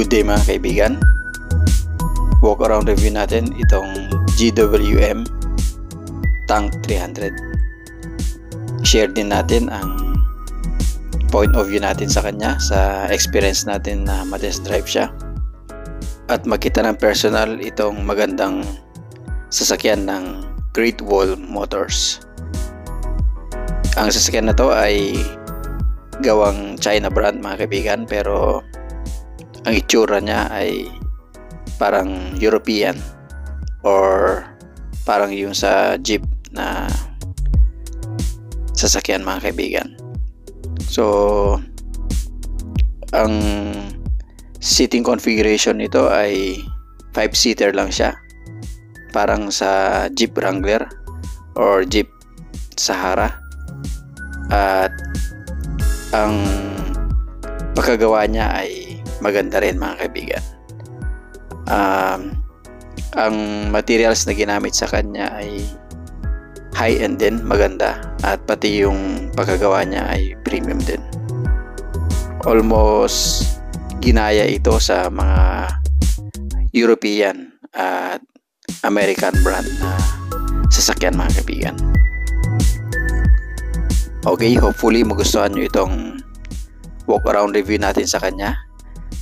Good day mga kaibigan. Walk around review natin itong GWM Tank 300. Share din natin ang point of view natin sa kanya, sa experience natin na ma-test drive siya, at makita ng personal itong magandang sasakyan ng Great Wall Motors. Ang sasakyan na to ay gawang China brand mga kaibigan, pero ang itsura niya ay parang European or parang yung sa Jeep na sasakyan mga kaibigan. So ang seating configuration nito ay 5-seater lang siya, parang sa Jeep Wrangler or Jeep Sahara. At ang pagkagawa niya ay maganda rin mga kaibigan. Ang materials na ginamit sa kanya ay high-end din, maganda, at pati yung pagkagawa niya ay premium din. Almost ginaya ito sa mga European at American brand na sasakyan mga kaibigan. Okay, hopefully magustuhan nyo itong walk around review natin sa kanya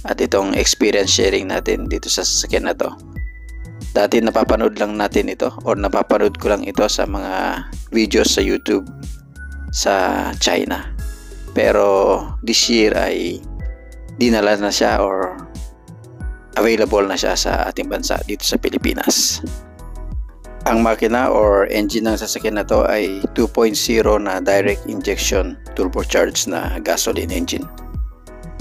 at itong experience sharing natin dito sa sasakyan na to. Dati napapanood lang natin ito, or napapanood ko lang ito sa mga videos sa YouTube sa China, pero this year ay dinala na siya or available na siya sa ating bansa dito sa Pilipinas. Ang makina or engine ng sasakyan na to ay 2.0 na direct injection turbocharged na gasoline engine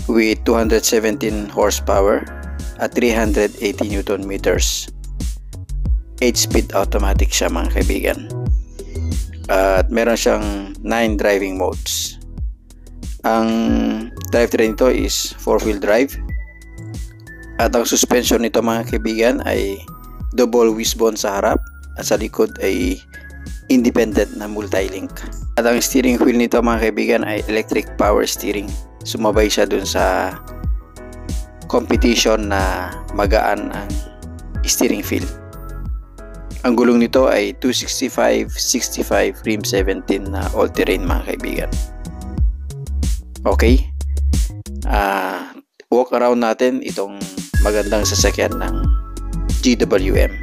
with 217 horsepower at 380 Newton meters. 8-speed automatic siya mga kaibigan. At meron siyang 9 driving modes. Ang drivetrain nito is 4-wheel drive. At ang suspension nito mga kaibigan ay double wishbone sa harap, at sa likod ay independent na multi-link. At ang steering wheel nito mga kaibigan ay electric power steering. Sumabay siya dun sa competition na magaan ang steering feel. Ang gulong nito ay 265/65 rim 17 na all-terrain mga kaibigan. Okay, walk around natin itong magandang sasakyan ng GWM.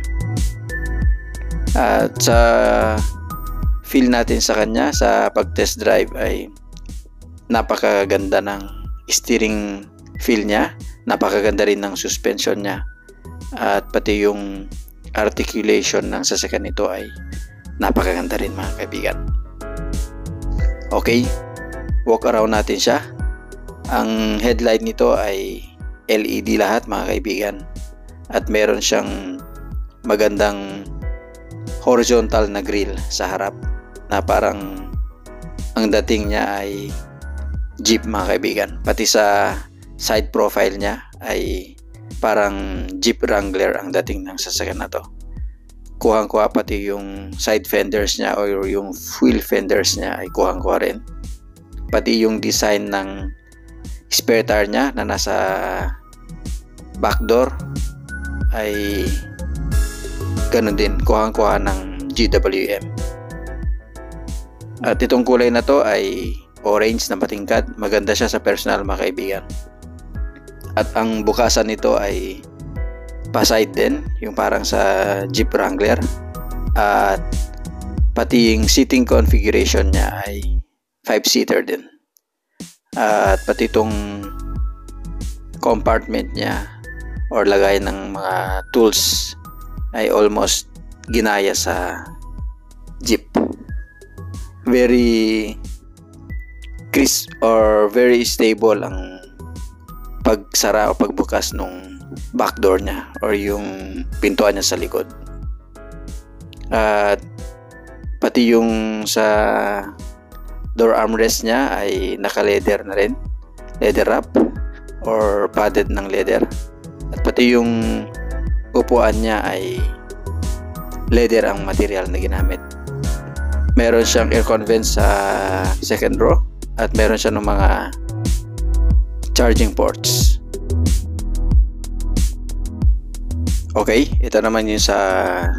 At sa feel natin sa kanya sa pag-test drive ay napakaganda ng steering feel niya, napakaganda rin ng suspension niya, at pati yung articulation ng sasakyan nito ay napakaganda rin mga kaibigan. Okay, walk around natin siya. Ang headlight nito ay LED lahat mga kaibigan, at meron siyang magandang horizontal na grille sa harap na parang ang dating niya ay Jeep mga kaibigan. Pati sa side profile niya ay parang Jeep Wrangler ang dating ng sasakyan na to. Kuhang-kuha pati yung side fenders niya or yung wheel fenders niya ay kuhang-kuha rin. Pati yung design ng spare tire niya na nasa back door ay ganun din, kuhang-kuha ng GWM. At itong kulay na to ay orange na matingkad. Maganda siya sa personal mga kaibigan. At ang bukasan nito ay pa-side din, yung parang sa Jeep Wrangler. At pati yung seating configuration niya ay 5-seater din. At pati itong compartment niya or lagay ng mga tools ay almost ginaya sa Jeep. Very crisp or very stable ang pagsara o pagbukas nung back door niya or yung pintuan niya sa likod. At pati yung sa door armrest niya ay naka-leather na rin, leather wrap or padded ng leather. At pati yung upuan niya ay leather ang material na ginamit. Meron siyang aircon vent sa second row at meron siya ng mga charging ports. Okay, ito naman yung sa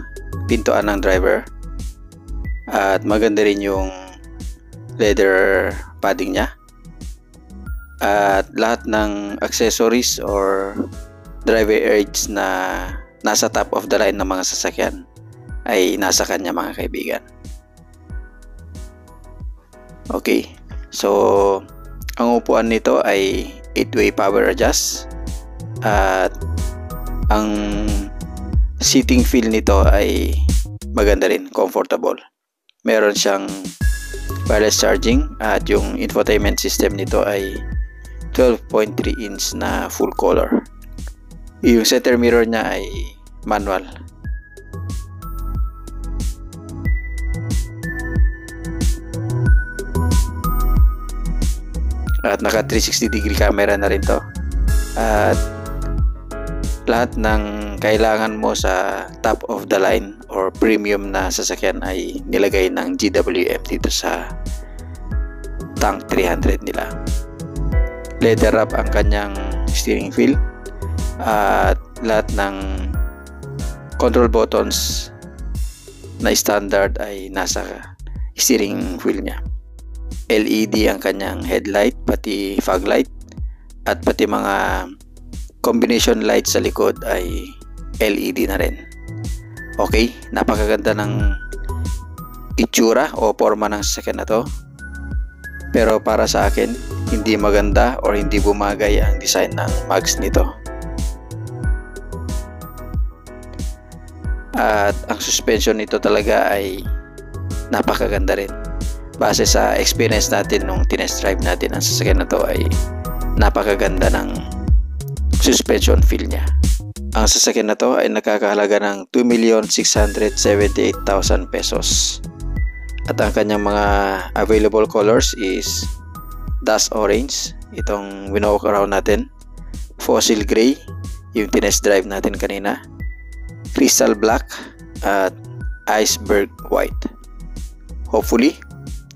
pintuan ng driver. At maganda rin yung leather padding niya. At lahat ng accessories or driver aids na nasa top of the line ng mga sasakyan ay nasa kanya, mga kaibigan. Okay, so ang upuan nito ay 8-way power adjust. At ang seating feel nito ay maganda rin, comfortable. Meron siyang wireless charging at yung infotainment system nito ay 12.3 inch na full color. Yung center mirror niya ay manual. At naka 360 degree camera na rin to. At lahat ng kailangan mo sa top of the line or premium na sasakyan ay nilagay ng GWM dito sa Tank 300 nila. Leather wrap ang kanyang steering wheel at lahat ng control buttons na standard ay nasa steering wheel niya. LED ang kanyang headlight, pati fog light, at pati mga combination light sa likod ay LED na rin. Okay, napakaganda ng itsura o forma ng sasakyan na to. Pero para sa akin, hindi maganda or hindi bumagay ang design ng mags nito. At ang suspension nito talaga ay napakaganda rin. Base sa experience natin nung tinest drive natin ang sasakyan na to ay napakaganda ng suspension feel niya. Ang sasakyan na to ay nakakahalaga ng 2,678,000 pesos. At ang kanyang mga available colors is dust orange, itong winawalk around natin, fossil gray, yung tinest drive natin kanina, crystal black, at iceberg white. Hopefully,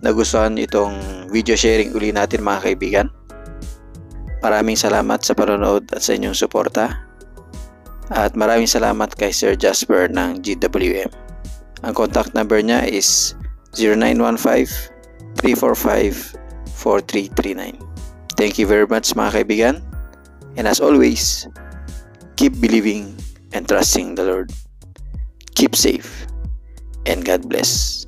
nagustuhan itong video sharing uli natin, mga kaibigan. Maraming salamat sa panonood at sa inyong suporta. At maraming salamat kay Sir Jasper ng GWM. Ang contact number niya is 0915-345-4339. Thank you very much, mga kaibigan. And as always, keep believing and trusting the Lord. Keep safe and God bless.